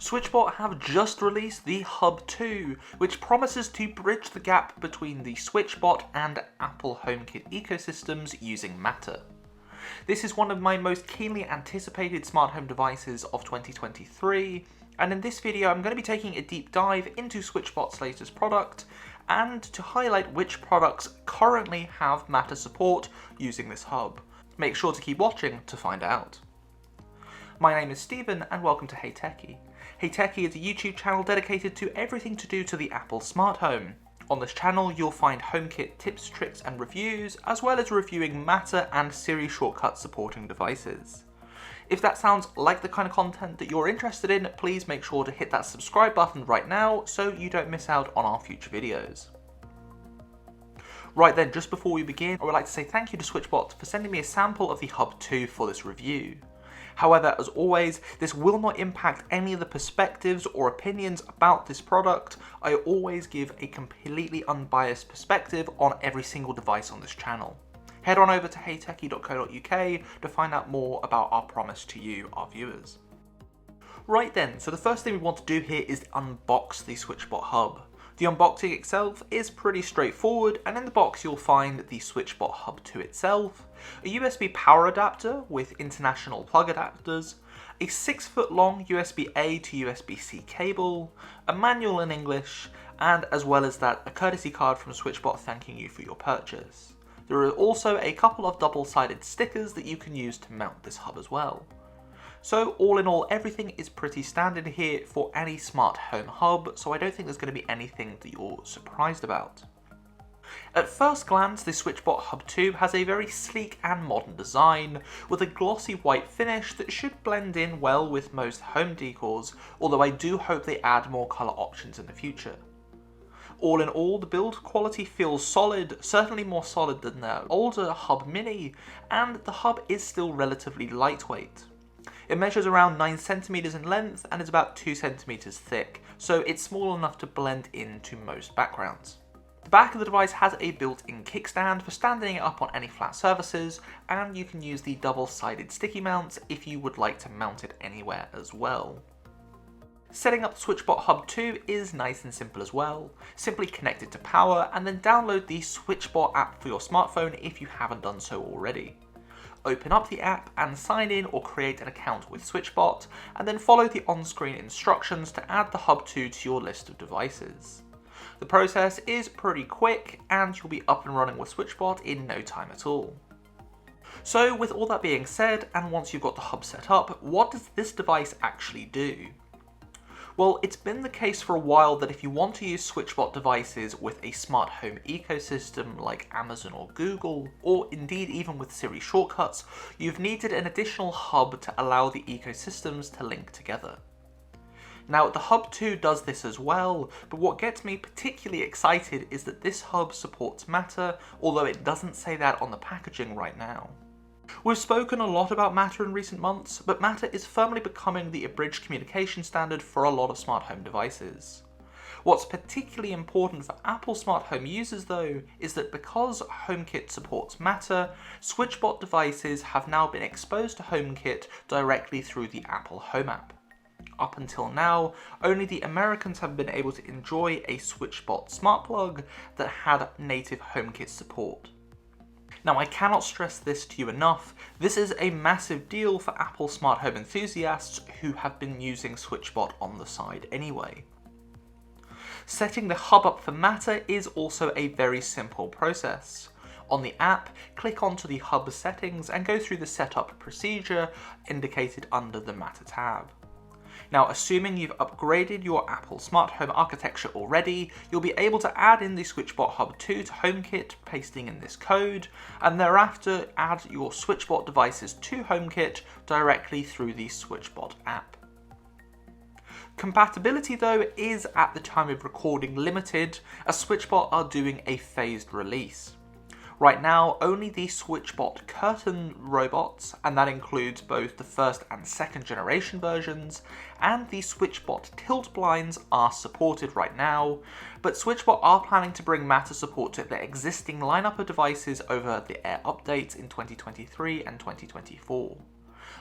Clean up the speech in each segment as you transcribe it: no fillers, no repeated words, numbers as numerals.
SwitchBot have just released the Hub 2, which promises to bridge the gap between the SwitchBot and Apple HomeKit ecosystems using Matter. This is one of my most keenly anticipated smart home devices of 2023, and in this video I'm going to be taking a deep dive into SwitchBot's latest product and to highlight which products currently have Matter support using this hub. Make sure to keep watching to find out. My name is Stephen and welcome to HeyTechi. HeyTechi is a YouTube channel dedicated to everything to do to the Apple smart home. On this channel you'll find HomeKit tips, tricks and reviews, as well as reviewing Matter and Siri shortcut supporting devices. If that sounds like the kind of content that you're interested in, please make sure to hit that subscribe button right now so you don't miss out on our future videos. Right then, just before we begin, I would like to say thank you to SwitchBot for sending me a sample of the Hub 2 for this review. However, as always, this will not impact any of the perspectives or opinions about this product. I always give a completely unbiased perspective on every single device on this channel. Head on over to heytechi.co.uk to find out more about our promise to you, our viewers. Right then, so the first thing we want to do here is unbox the SwitchBot Hub. The unboxing itself is pretty straightforward, and in the box you'll find the SwitchBot Hub 2 itself, a USB power adapter with international plug adapters, a 6-foot long USB-A to USB-C cable, a manual in English, and as well as that, a courtesy card from SwitchBot thanking you for your purchase. There are also a couple of double-sided stickers that you can use to mount this hub as well. So all in all, everything is pretty standard here for any smart home hub, so I don't think there's going to be anything that you're surprised about. At first glance, the SwitchBot Hub 2 has a very sleek and modern design, with a glossy white finish that should blend in well with most home decors, although I do hope they add more colour options in the future. All in all, the build quality feels solid, certainly more solid than their older HomePod Mini, and the hub is still relatively lightweight. It measures around 9 cm in length and is about 2 cm thick, so it's small enough to blend into most backgrounds. The back of the device has a built-in kickstand for standing it up on any flat surfaces, and you can use the double-sided sticky mounts if you would like to mount it anywhere as well. Setting up the SwitchBot Hub 2 is nice and simple as well. Simply connect it to power and then download the SwitchBot app for your smartphone if you haven't done so already. Open up the app and sign in or create an account with SwitchBot, and then follow the on-screen instructions to add the Hub 2 to your list of devices. The process is pretty quick and you'll be up and running with SwitchBot in no time at all. So with all that being said, and once you've got the hub set up, what does this device actually do? Well, it's been the case for a while that if you want to use SwitchBot devices with a smart home ecosystem like Amazon or Google, or indeed even with Siri shortcuts, you've needed an additional hub to allow the ecosystems to link together. Now, the Hub 2 does this as well, but what gets me particularly excited is that this hub supports Matter, although it doesn't say that on the packaging right now. We've spoken a lot about Matter in recent months, but Matter is firmly becoming the abridged communication standard for a lot of smart home devices. What's particularly important for Apple smart home users though, is that because HomeKit supports Matter, SwitchBot devices have now been exposed to HomeKit directly through the Apple Home app. Up until now, only the Americans have been able to enjoy a SwitchBot smart plug that had native HomeKit support. Now, I cannot stress this to you enough, this is a massive deal for Apple smart home enthusiasts who have been using SwitchBot on the side anyway. Setting the hub up for Matter is also a very simple process. On the app, click onto the hub settings and go through the setup procedure indicated under the Matter tab. Now, assuming you've upgraded your Apple smart home architecture already, you'll be able to add in the SwitchBot Hub 2 to HomeKit, pasting in this code, and thereafter add your SwitchBot devices to HomeKit directly through the SwitchBot app. Compatibility though is at the time of recording limited, as SwitchBot are doing a phased release. Right now, only the SwitchBot curtain robots, and that includes both the first and second generation versions, and the SwitchBot tilt blinds are supported right now, but SwitchBot are planning to bring Matter support to their existing lineup of devices over the air updates in 2023 and 2024.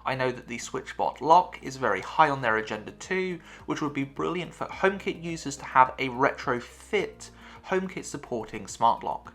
I know that the SwitchBot lock is very high on their agenda too, which would be brilliant for HomeKit users to have a retrofit HomeKit supporting smart lock.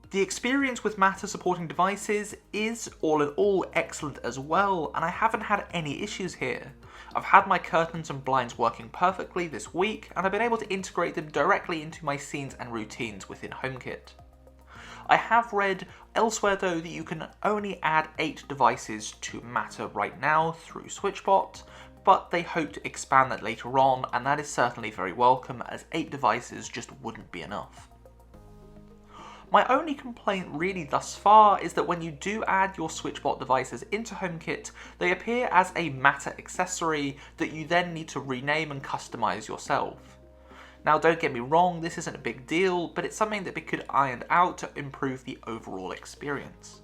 The experience with Matter supporting devices is all in all excellent as well, and I haven't had any issues here. I've had my curtains and blinds working perfectly this week, and I've been able to integrate them directly into my scenes and routines within HomeKit. I have read elsewhere though that you can only add 8 devices to Matter right now through SwitchBot, but they hope to expand that later on, and that is certainly very welcome as 8 devices just wouldn't be enough. My only complaint really thus far is that when you do add your SwitchBot devices into HomeKit, they appear as a Matter accessory that you then need to rename and customize yourself. Now don't get me wrong, this isn't a big deal, but it's something that we could iron out to improve the overall experience.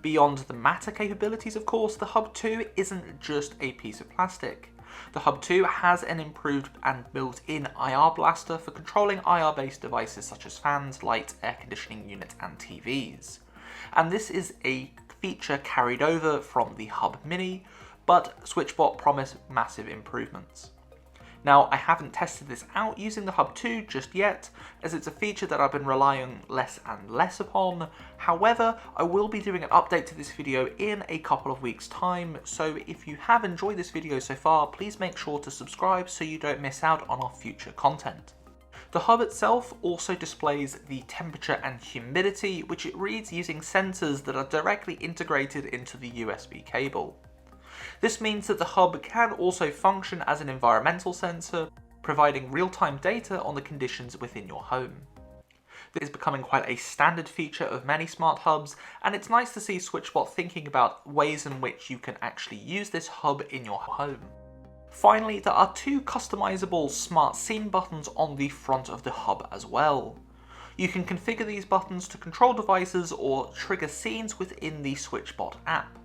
Beyond the Matter capabilities, of course, the Hub 2 isn't just a piece of plastic. The Hub 2 has an improved and built-in IR blaster for controlling IR-based devices such as fans, lights, air conditioning units and TVs. And this is a feature carried over from the Hub Mini, but SwitchBot promised massive improvements. Now, I haven't tested this out using the Hub 2 just yet, as it's a feature that I've been relying less and less upon. However, I will be doing an update to this video in a couple of weeks' time, so if you have enjoyed this video so far, please make sure to subscribe so you don't miss out on our future content. The Hub itself also displays the temperature and humidity, which it reads using sensors that are directly integrated into the USB cable. This means that the Hub can also function as an environmental sensor, providing real-time data on the conditions within your home. This is becoming quite a standard feature of many smart hubs, and it's nice to see SwitchBot thinking about ways in which you can actually use this hub in your home. Finally, there are 2 customizable smart scene buttons on the front of the Hub as well. You can configure these buttons to control devices or trigger scenes within the SwitchBot app.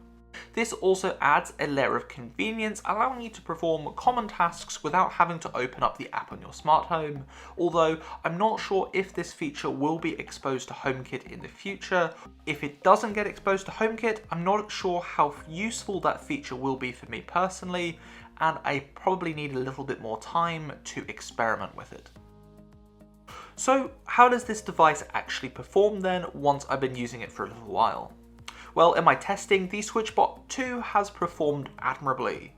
This also adds a layer of convenience, allowing you to perform common tasks without having to open up the app on your smart home, although I'm not sure if this feature will be exposed to HomeKit in the future. If it doesn't get exposed to HomeKit, I'm not sure how useful that feature will be for me personally, and I probably need a little bit more time to experiment with it. So how does this device actually perform then once I've been using it for a little while? Well, in my testing, the SwitchBot 2 has performed admirably.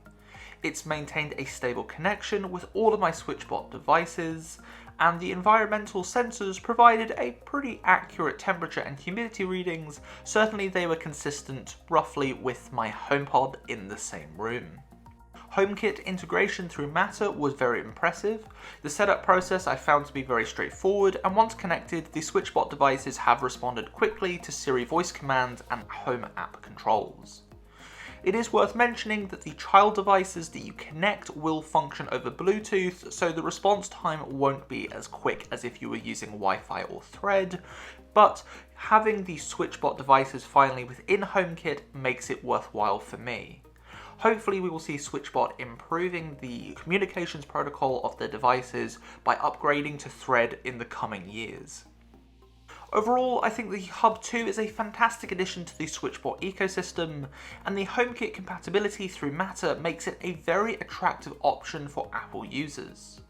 It's maintained a stable connection with all of my SwitchBot devices, and the environmental sensors provided a pretty accurate temperature and humidity readings. Certainly they were consistent roughly with my HomePod in the same room. HomeKit integration through Matter was very impressive. The setup process I found to be very straightforward, and once connected, the SwitchBot devices have responded quickly to Siri voice commands and home app controls. It is worth mentioning that the child devices that you connect will function over Bluetooth, so the response time won't be as quick as if you were using Wi-Fi or Thread, but having the SwitchBot devices finally within HomeKit makes it worthwhile for me. Hopefully we will see SwitchBot improving the communications protocol of their devices by upgrading to Thread in the coming years. Overall, I think the Hub 2 is a fantastic addition to the SwitchBot ecosystem, and the HomeKit compatibility through Matter makes it a very attractive option for Apple users.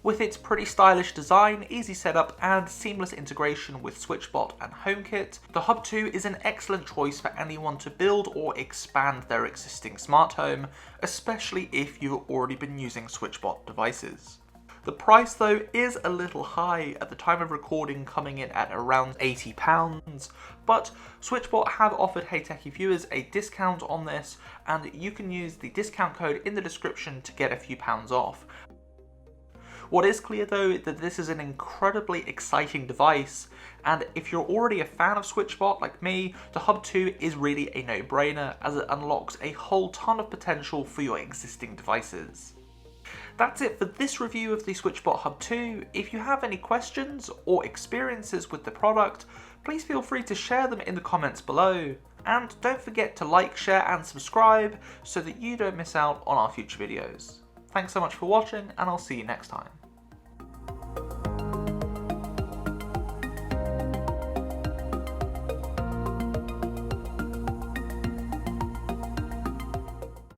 With its pretty stylish design, easy setup, and seamless integration with SwitchBot and HomeKit, the Hub 2 is an excellent choice for anyone to build or expand their existing smart home, especially if you've already been using SwitchBot devices. The price though is a little high at the time of recording, coming in at around £80, but SwitchBot have offered HeyTechi viewers a discount on this, and you can use the discount code in the description to get a few pounds off. What is clear though is that this is an incredibly exciting device, and if you're already a fan of SwitchBot like me, the Hub 2 is really a no-brainer as it unlocks a whole ton of potential for your existing devices. That's it for this review of the SwitchBot Hub 2. If you have any questions or experiences with the product, please feel free to share them in the comments below. And don't forget to like, share and subscribe so that you don't miss out on our future videos. Thanks so much for watching, and I'll see you next time.